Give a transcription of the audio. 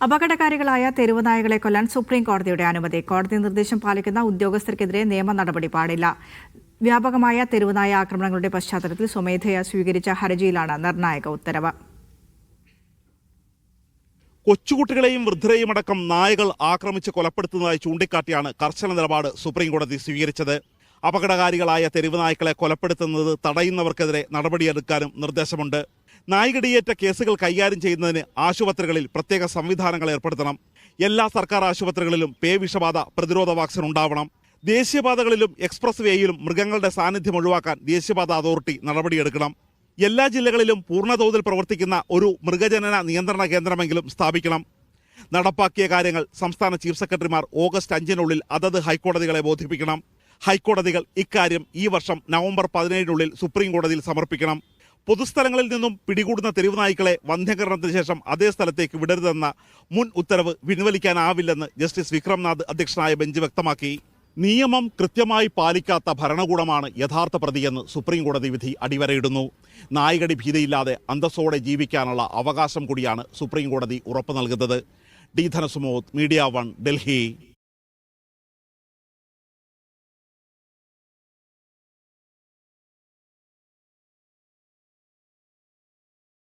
അപകടകാരികളായ തെരുവ് നായകളെ കൊല്ലാൻ സുപ്രീം കോടതിയുടെ അനുമതി. കോടതി നിർദ്ദേശം പാലിക്കുന്ന ഉദ്യോഗസ്ഥർക്കെതിരെ നിയമ നടപടി പാടില്ല. വ്യാപകമായ തെരുവുനായ ആക്രമണങ്ങളുടെ പശ്ചാത്തലത്തിൽ സ്വമേധയാ സ്വീകരിച്ച ഹർജിയിലാണ് നിർണായക ഉത്തരവ്. കൊച്ചുകുട്ടികളെയും വൃദ്ധരെയും അടക്കം നായകൾ ആക്രമിച്ച് കൊലപ്പെടുത്തുന്നതായി ചൂണ്ടിക്കാട്ടിയാണ് കർശന നിലപാട് സുപ്രീം കോടതി സ്വീകരിച്ചത്. അപകടകാരികളായ തെരുവ് നായ്ക്കളെ കൊലപ്പെടുത്തുന്നത് തടയുന്നവർക്കെതിരെ നടപടിയെടുക്കാനും നിർദ്ദേശമുണ്ട്. നായ്കടിയേറ്റ കേസുകൾ കൈകാര്യം ചെയ്യുന്നതിന് ആശുപത്രികളിൽ പ്രത്യേക സംവിധാനങ്ങൾ ഏർപ്പെടുത്തണം. എല്ലാ സർക്കാർ ആശുപത്രികളിലും പേവിഷബാധ പ്രതിരോധ വാക്സിൻ ഉണ്ടാവണം. ദേശീയപാതകളിലും എക്സ്പ്രസ് വേയിലും മൃഗങ്ങളുടെ സാന്നിധ്യം ഒഴിവാക്കാൻ ദേശീയപാത അതോറിറ്റി നടപടിയെടുക്കണം. എല്ലാ ജില്ലകളിലും പൂർണ്ണതോതിൽ പ്രവർത്തിക്കുന്ന ഒരു മൃഗജനന നിയന്ത്രണ കേന്ദ്രമെങ്കിലും സ്ഥാപിക്കണം. നടപ്പാക്കിയ കാര്യങ്ങൾ സംസ്ഥാന ചീഫ് സെക്രട്ടറിമാർ ഓഗസ്റ്റ് 5-നുള്ളിൽ അതത് ഹൈക്കോടതികളെ ബോധിപ്പിക്കണം. ഹൈക്കോടതികൾ ഇക്കാര്യം ഈ വർഷം നവംബർ 17-നുള്ളിൽ സുപ്രീം കോടതിയിൽ സമർപ്പിക്കണം. പൊതുസ്ഥലങ്ങളിൽ നിന്നും പിടികൂടുന്ന തെരുവ് നായ്ക്കളെ വന്ധ്യകരണത്തിന് ശേഷം അതേ സ്ഥലത്തേക്ക് വിടരുതെന്ന മുൻ ഉത്തരവ് പിൻവലിക്കാനാവില്ലെന്ന് ജസ്റ്റിസ് വിക്രംനാഥ് അധ്യക്ഷനായ ബെഞ്ച് വ്യക്തമാക്കി. നിയമം കൃത്യമായി പാലിക്കാത്ത ഭരണകൂടമാണ് യഥാർത്ഥ പ്രതിയെന്ന് സുപ്രീം കോടതി വിധി അടിവരയിടുന്നു. നായ്കടി ഭീതിയില്ലാതെ അന്തസ്സോടെ ജീവിക്കാനുള്ള അവകാശം കൂടിയാണ് സുപ്രീം കോടതി ഉറപ്പു നൽകുന്നത്. D Dhanasumod, media 1, Delhi.